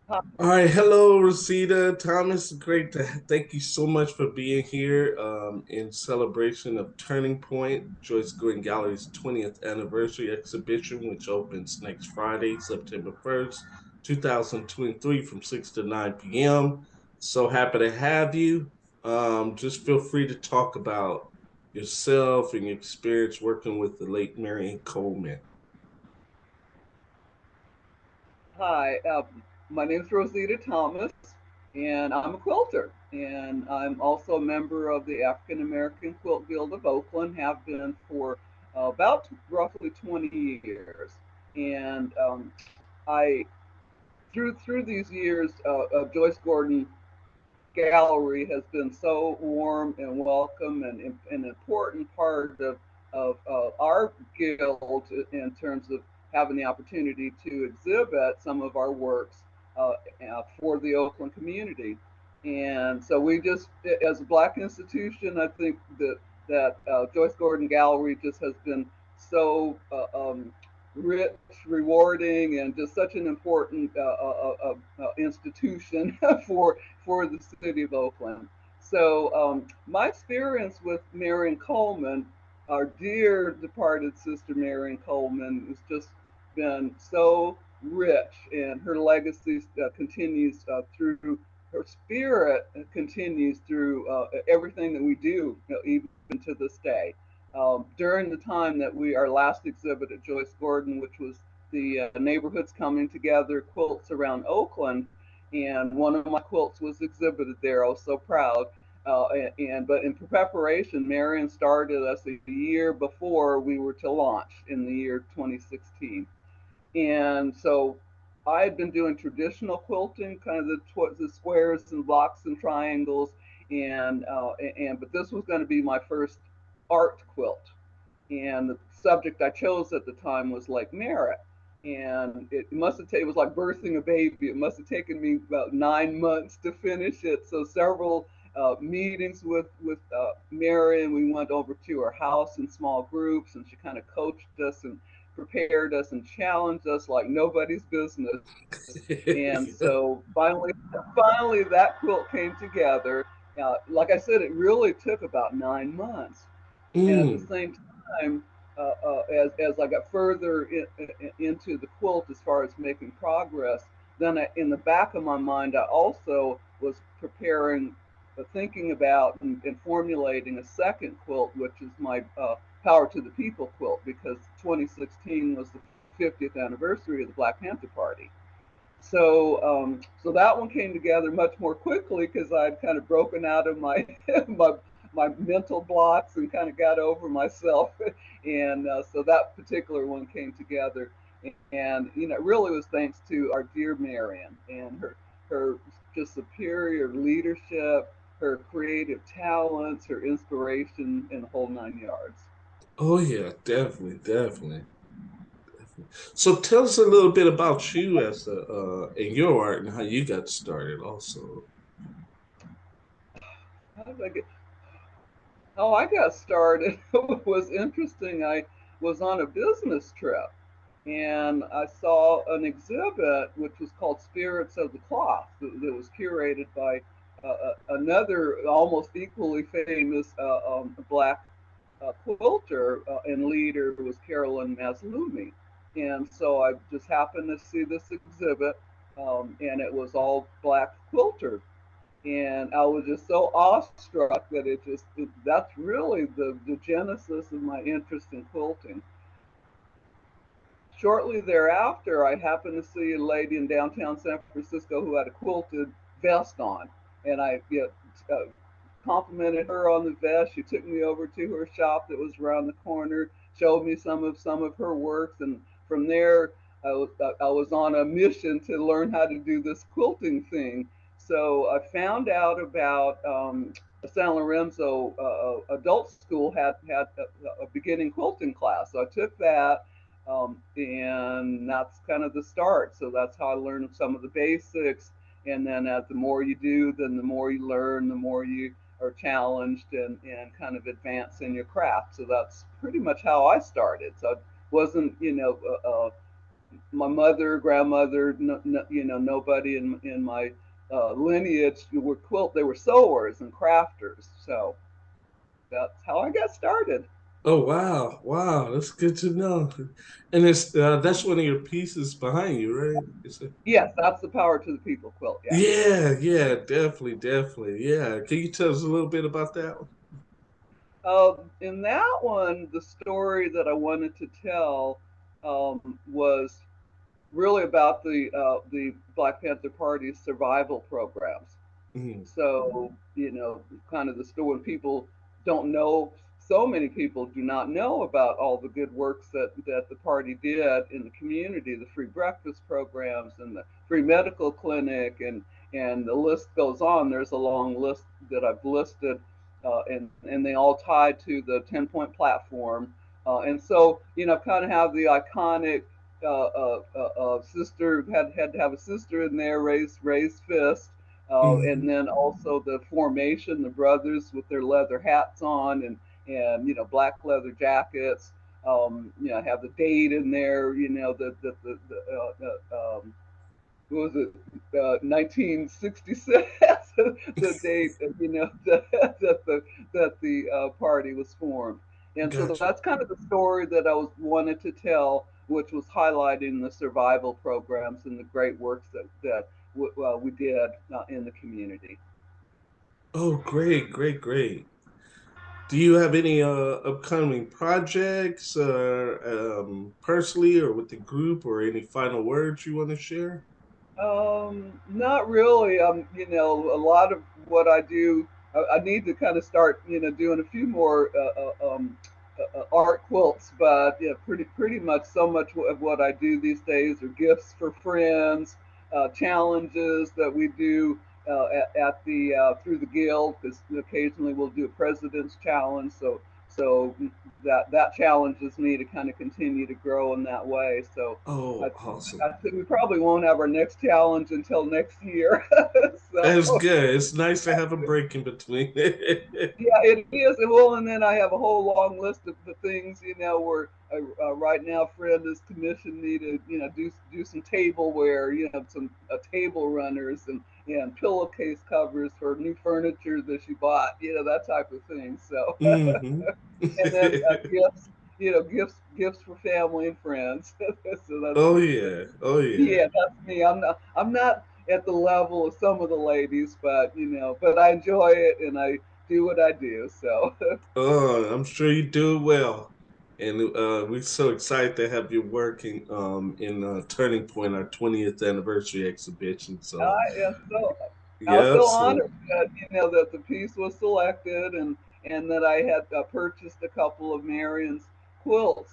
Hi. All right, hello, Rosita. Thomas, great to thank you so much for being here in celebration of Turning Point, Joyce Gordon Gallery's 20th anniversary exhibition, which opens next Friday, September 1st, 2023, from 6 to 9 p.m. So happy to have you. Just feel free to talk about yourself and your experience working with the late Marion Coleman. Hi. My name is Rosita Thomas, and I'm a quilter. And I'm also a member of the African American Quilt Guild of Oakland, have been for about roughly 20 years. And I, through these years, Joyce Gordon Gallery has been so warm and welcome and an important part of our guild in terms of having the opportunity to exhibit some of our works for the Oakland community. And so we just, as a Black institution, I think that Joyce Gordon Gallery just has been so rich, rewarding, and just such an important institution for the city of Oakland. So my experience with Marion Coleman, our dear departed sister Marion Coleman, has just been so rich, and her legacy continues through her spirit continues through everything that we do, even to this day. During the time that our last exhibit at Joyce Gordon, which was the neighborhoods coming together, quilts around Oakland, and one of my quilts was exhibited there. I was so proud. But in preparation, Marion started us a year before we were to launch in the year 2016. And so I had been doing traditional quilting, kind of the squares and blocks and triangles, and but this was going to be my first art quilt. And the subject I chose at the time was Lake Merritt. And it was like birthing a baby. It must have taken me about 9 months to finish it. So several meetings with Mary, and we went over to her house in small groups, and she kind of coached us and prepared us and challenged us like nobody's business. And so finally, that quilt came together. Like I said, it really took about 9 months. And at the Mm. same time, as I got further into the quilt as far as making progress, then in the back of my mind, I also was preparing, thinking about and formulating a second quilt, which is my Power to the People quilt, because 2016 was the 50th anniversary of the Black Panther Party. So that one came together much more quickly because I'd kind of broken out of my my my mental blocks and kind of got over myself, and so that particular one came together, and it really was thanks to our dear Marion and her just superior leadership, her creative talents, her inspiration, and the whole 9 yards. Oh yeah, definitely, definitely. So tell us a little bit about you as a in your art and how you got started also. How did I get How I got started was interesting. I was on a business trip and I saw an exhibit which was called Spirits of the Cloth that was curated by another almost equally famous black quilter and leader was Carolyn Maslumi. And so I just happened to see this exhibit, and it was all black quilters, and I was just so awestruck that that's really the genesis of my interest in quilting. Shortly thereafter, I happened to see a lady in downtown San Francisco who had a quilted vest on, and I complimented her on the vest. She took me over to her shop that was around the corner, showed me some of her works, and from there I was on a mission to learn how to do this quilting thing. So I found out about San Lorenzo adult school had a beginning quilting class. So I took that, and that's kind of the start. So that's how I learned some of the basics. And then as the more you do, then the more you learn, the more you are challenged and kind of advance in your craft. So that's pretty much how I started. So it wasn't, my mother, grandmother, nobody in my lineage were quilt. They were sewers and crafters. So that's how I got started. Oh wow, wow, that's good to know. And it's that's one of your pieces behind you, right? Yes, that's the Power to the People quilt. Yeah. Yeah, yeah, definitely, definitely. Yeah. Can you tell us a little bit about that one? In that one, the story that I wanted to tell was really about the Black Panther Party's survival programs. Mm, So, kind of the story when people don't know, so many people do not know about all the good works that the party did in the community, the free breakfast programs and the free medical clinic, and the list goes on. There's a long list that I've listed, and they all tie to the 10-point platform. And so, kind of have the iconic sister had to have a sister in there, raise fist, mm, and then also the formation, the brothers with their leather hats on and black leather jackets. Have the date in there. What was it? 1966, the date. That the party was formed, and so gotcha. that's kind of the story that I was wanted to tell, which was highlighting the survival programs and the great works that we did in the community. Oh, great, great, great. Do you have any upcoming projects, personally or with the group, or any final words you want to share? Not really. A lot of what I do, I need to kind of start, doing a few more art quilts. But yeah, pretty much so much of what I do these days are gifts for friends, challenges that we do at the through the guild. Because occasionally we'll do a president's challenge. So that challenges me to kind of continue to grow in that way. So I, Oh, awesome. I think we probably won't have our next challenge until next year. That's So good. It's nice to have a break in between. yeah, it is. Well, and then I have a whole long list of the things, where right now, friend has commissioned me to, do some tableware, some table runners and pillowcase covers for new furniture that she bought, that type of thing. So, Hmm. and then gifts, gifts for family and friends. So that's Oh me. So. yeah. Oh yeah. Yeah, that's me. I'm not at the level of some of the ladies, but I enjoy it and I do what I do. So Oh, I'm sure you do well. And we're so excited to have you working in Turning Point, our 20th anniversary exhibition. So, I was yeah, so so honored that that the piece was selected and that I had purchased a couple of Marion's quilts.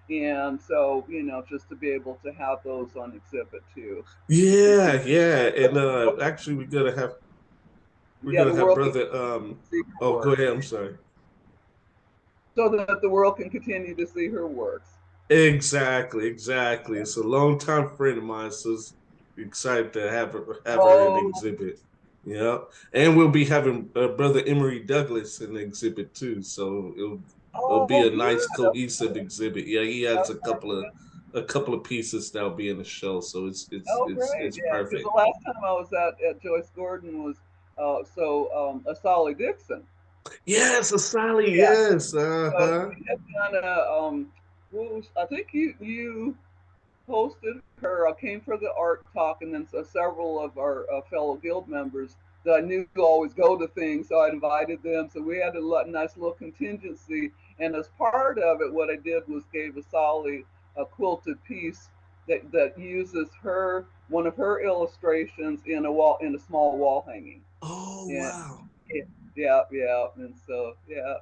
And so just to be able to have those on exhibit too, and yeah, see, yeah. And actually we're yeah, the gonna have world can brother see her oh, go works. ahead, I'm sorry. So that the world can continue to see her works. Exactly, exactly. It's a longtime friend of mine, so it's excited to have her in the Oh, exhibit. Yeah, and we'll be having brother Emery Douglas in the exhibit too, so it'll be oh, a nice good. cohesive exhibit. Yeah, he has Okay. a couple of pieces that'll be in the show, so Oh, great. it's Yeah, because perfect. the last time I was at Joyce Gordon was Asali Dixon. Yes, Asali, Yeah. yes, So uh-huh. we had kind of I think you hosted her. I came for the art talk, and then several of our fellow guild members that I knew always go to things, so I invited them. So we had a nice little contingency, and as part of it, what I did was gave Asali a quilted piece that uses her one of her illustrations in a small wall hanging. Oh And wow. yeah, and so yeah.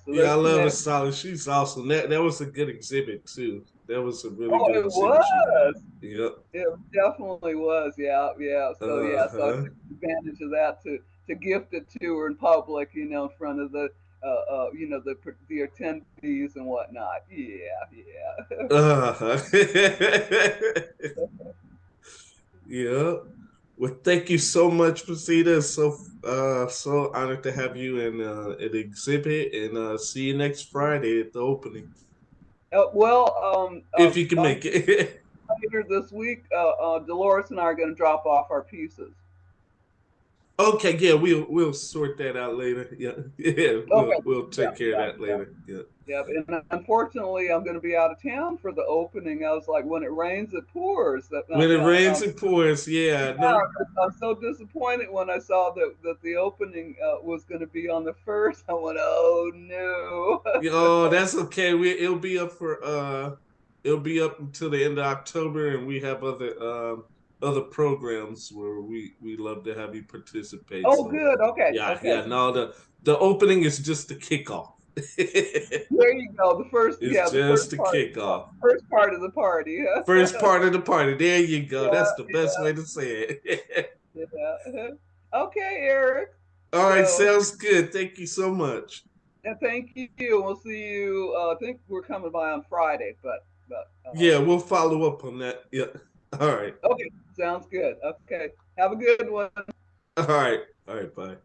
So Yeah, I there's love connect. Asali. She's awesome. That was a good exhibit too. That was a really Oh, good it exhibit she had. was. Yep. It definitely was. Yeah, yeah. So I Uh-huh. took advantage of that to gift it to her in public, in front of the attendees and whatnot. Yeah, yeah. Uh-huh. Yeah. Well, thank you so much, Rosita. It's so honored to have you in an exhibit, and see you next Friday at the opening. Well, If you can make it. later this week, Dolores and I are going to drop off our pieces. Okay, yeah, we'll sort that out later. Yeah, yeah, Okay. we'll Yeah, take care of yeah, that yeah. later. Yeah. Yep. And unfortunately, I'm going to be out of town for the opening. I was like, when it rains, it pours. When it rains, it pours. Yeah, no, Yeah, I'm so disappointed when I saw that the opening was going to be on the first. I went, oh no. oh, that's okay. It'll be up until the end of October, and we have other programs where we love to have you participate. Oh, So good. Okay. yeah, Okay. yeah. No, the opening is just the kickoff. There you go. The first, It's yeah, the just first the part, kickoff. first part of the party. First part of the party. There you go. Yeah, That's the best way to say it. yeah. Okay, Eric. All right, So, sounds good. Thank you so much. and thank you. We'll see you. I think we're coming by on Friday, but Yeah, we'll follow up on that. Yeah. All right. okay, sounds good. Okay, have a good one. All right. All right. Bye.